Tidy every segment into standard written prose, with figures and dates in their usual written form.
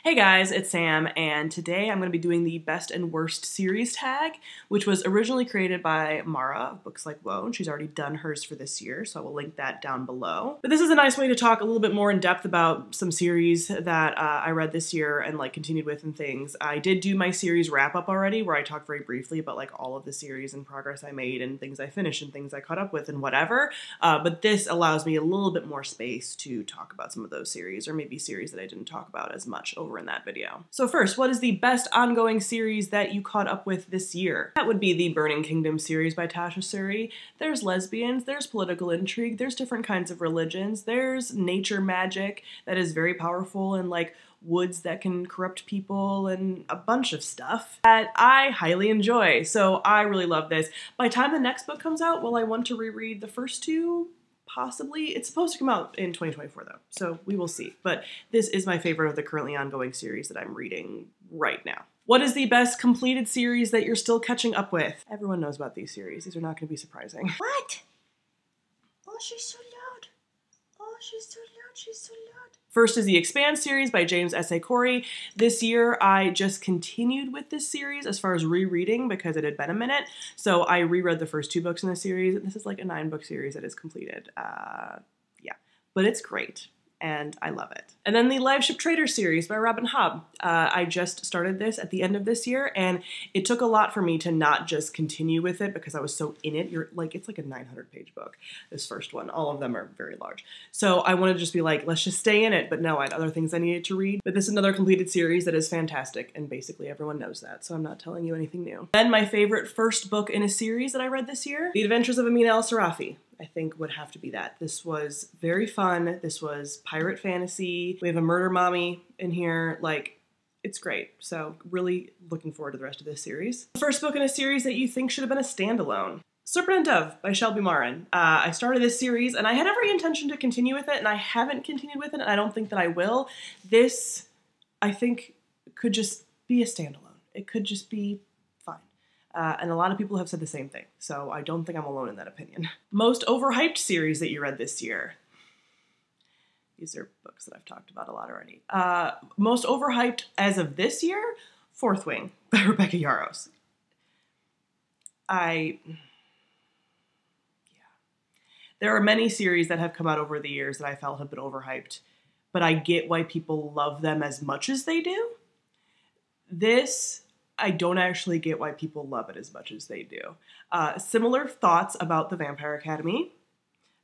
Hey guys, it's Sam, and today I'm going to be doing the best and worst series tag, which was originally created by Mara of Books Like Whoa, and she's already done hers for this year, so I will link that down below. But this is a nice way to talk a little bit more in depth about some series that I read this year and continued with and things. I did do my series wrap up already, where I talked very briefly about all of the series and progress I made and things I finished and things I caught up with and whatever. But this allows me a little bit more space to talk about some of those series, or maybe series that I didn't talk about as much over in that video. So first, what is the best ongoing series that you caught up with this year? That would be the Burning Kingdom series by Tasha Suri. There's lesbians, there's political intrigue, there's different kinds of religions, there's nature magic that is very powerful and woods that can corrupt people and a bunch of stuff that I highly enjoy. So I really love this. By the time the next book comes out, will I want to reread the first two? Possibly. It's supposed to come out in 2024 though, so we will see. But this is my favorite of the currently ongoing series that I'm reading right now. What is the best completed series that you're still catching up with? Everyone knows about these series. These are not going to be surprising. What? Oh, she's so loud. Oh, she's so loud. She's so loud. First is the Expanse series by James S.A. Corey. This year, I just continued with this series as far as rereading because it had been a minute. So I reread the first two books in the series. This is like a 9-book series that is completed. Yeah, but it's great. And I love it. And then the Live Ship Trader series by Robin Hobb. I just started this at the end of this year, and it took a lot for me to not just continue with it because I was so in it. It's like a 900-page book, this first one. All of them are very large. So I wanted to just be like, let's just stay in it. But no, I had other things I needed to read. But this is another completed series that is fantastic, and basically everyone knows that, so I'm not telling you anything new. Then my favorite first book in a series that I read this year, The Adventures of Amina El-Sarafi. I think would have to be that. This was very fun. This was pirate fantasy. We have a murder mommy in here. It's great. So really looking forward to the rest of this series. The first book in a series that you think should have been a standalone. Serpent and Dove by Shelby Marin. I started this series and I had every intention to continue with it, and I haven't continued with it, and I don't think that I will. This, I think, could just be a standalone. It could just be and a lot of people have said the same thing, so I don't think I'm alone in that opinion. Most overhyped series that you read this year. These are books that I've talked about a lot already. Most overhyped as of this year, Fourth Wing by Rebecca Yarros. Yeah. There are many series that have come out over the years that I felt have been overhyped, but I get why people love them as much as they do. This, I don't actually get why people love it as much as they do. Similar thoughts about The Vampire Academy.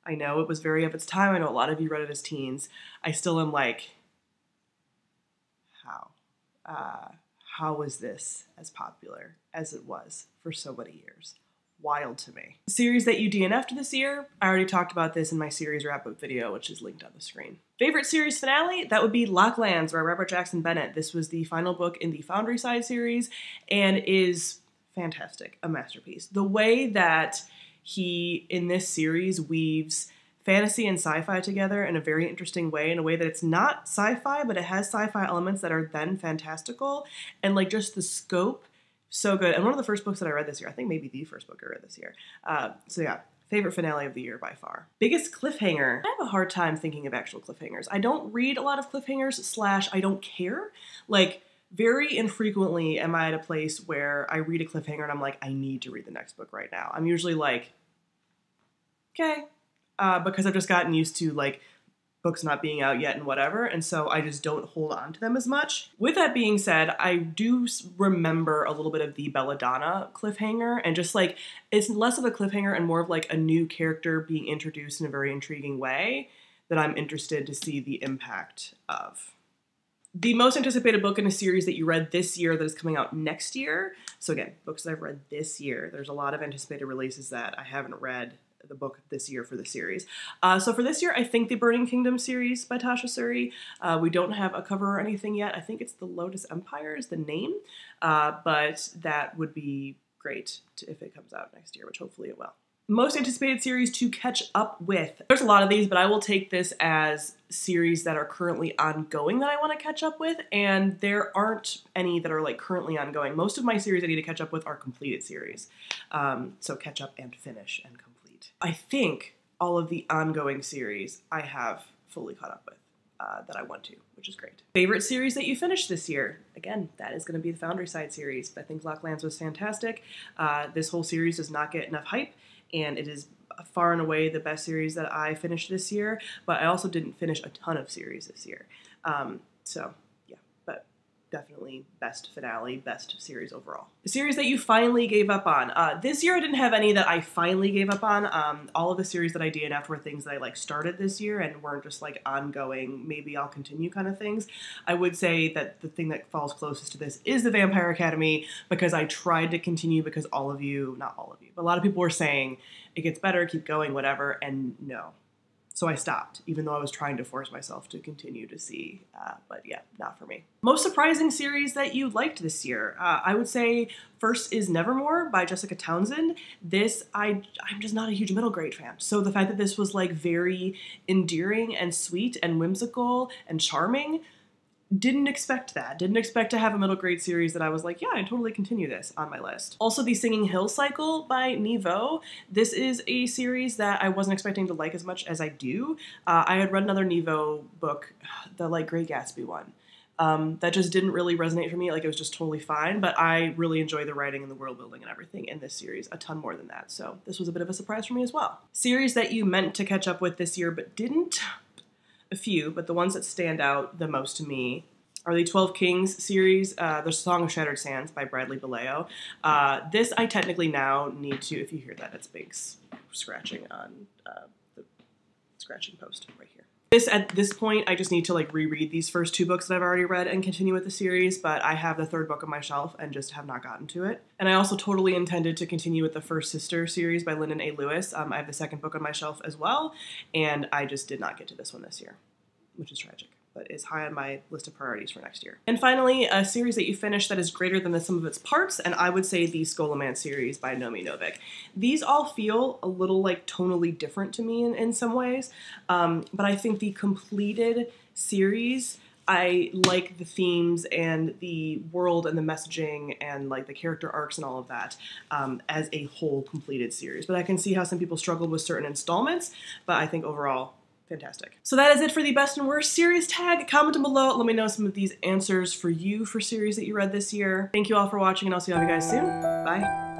I know it was very of its time. I know a lot of you read it as teens. I still am like, how was this as popular as it was for so many years? Wild to me. The series that you DNF'd this year, I already talked about this in my series wrap-up video, which is linked on the screen. Favorite series finale? That would be Locklands by Robert Jackson Bennett. This was the final book in the Foundry Side series and is fantastic, a masterpiece. The way that he, in this series, weaves fantasy and sci-fi together in a very interesting way, in a way that it's not sci-fi, but it has sci-fi elements that are then fantastical, and just the scope, so good. And one of the first books that I read this year, I think maybe the first book I read this year. So yeah, favorite finale of the year by far. Biggest cliffhanger. I have a hard time thinking of actual cliffhangers. I don't read a lot of cliffhangers / I don't care. Very infrequently am I at a place where I read a cliffhanger and I'm like, I need to read the next book right now. I'm usually like, okay. Because I've just gotten used to books not being out yet and whatever, and so I just don't hold on to them as much. With that being said, I do remember a little bit of the Belladonna cliffhanger, and just it's less of a cliffhanger and more of a new character being introduced in a very intriguing way that I'm interested to see the impact of. The most anticipated book in a series that you read this year that is coming out next year. So again, books that I've read this year. There's a lot of anticipated releases that I haven't read the book this year for the series. So for this year, I think the Burning Kingdom series by Tasha Suri. We don't have a cover or anything yet. I think it's The Lotus Empire is the name, but that would be great if it comes out next year, which hopefully it will. Most anticipated series to catch up with. There's a lot of these, but I will take this as series that are currently ongoing that I want to catch up with, and there aren't any that are currently ongoing. Most of my series I need to catch up with are completed series. So catch up and finish and complete. I think all of the ongoing series I have fully caught up with. that I want to, which is great. Favorite series that you finished this year? Again, that is going to be the Foundry Side series. I think VLOGMAS was fantastic. This whole series does not get enough hype, and it is far and away the best series that I finished this year, but I also didn't finish a ton of series this year. So yeah, but definitely best finale, best series overall. The series that you finally gave up on. This year I didn't have any that I finally gave up on. All of the series that I DNF'd were things that I like started this year and weren't just like ongoing, maybe I'll continue kind of things. I would say that the thing that falls closest to this is the Vampire Academy, because I tried to continue because all of you, not all of you, but a lot of people were saying it gets better, keep going, whatever, and no. So I stopped, even though I was trying to force myself to continue to see, but yeah, not for me. Most surprising series that you liked this year? I would say first is Nevermore by Jessica Townsend. This, I'm just not a huge middle grade fan. So the fact that this was like very endearing and sweet and whimsical and charming, didn't expect that. Didn't expect to have a middle grade series that I was like, yeah, I'd totally continue this on my list. Also, the Singing Hill Cycle by Nevo. This is a series that I wasn't expecting to like as much as I do. I had read another Nevo book, the like Great Gatsby one. That just didn't really resonate for me. Like, it was just totally fine, but I really enjoy the writing and the world building and everything in this series a ton more than that. So this was a bit of a surprise for me as well. Series that you meant to catch up with this year but didn't? A few, but the ones that stand out the most to me are the 12 Kings series, The Song of Shattered Sands by Bradley Baleo. This I technically now need to, if you hear that, it's Biggs scratching on the scratching post right here. At this point, I just need to like reread these first two books that I've already read and continue with the series, but I have the third book on my shelf and just have not gotten to it. And I also totally intended to continue with the First Sister series by Lyndon A. Lewis. I have the second book on my shelf as well, and I just did not get to this one this year, which is tragic, but is high on my list of priorities for next year. And finally, a series that you finished that is greater than the sum of its parts, and I would say the Scholomance series by Nomi Novik. These all feel a little like tonally different to me in some ways, but I think the completed series, I like the themes and the world and the messaging and like the character arcs and all of that as a whole completed series. But I can see how some people struggled with certain installments, but I think overall, fantastic. So that is it for the best and worst series tag. Comment down below. Let me know some of these answers for you for series that you read this year. Thank you all for watching, and I'll see all of you guys soon. Bye.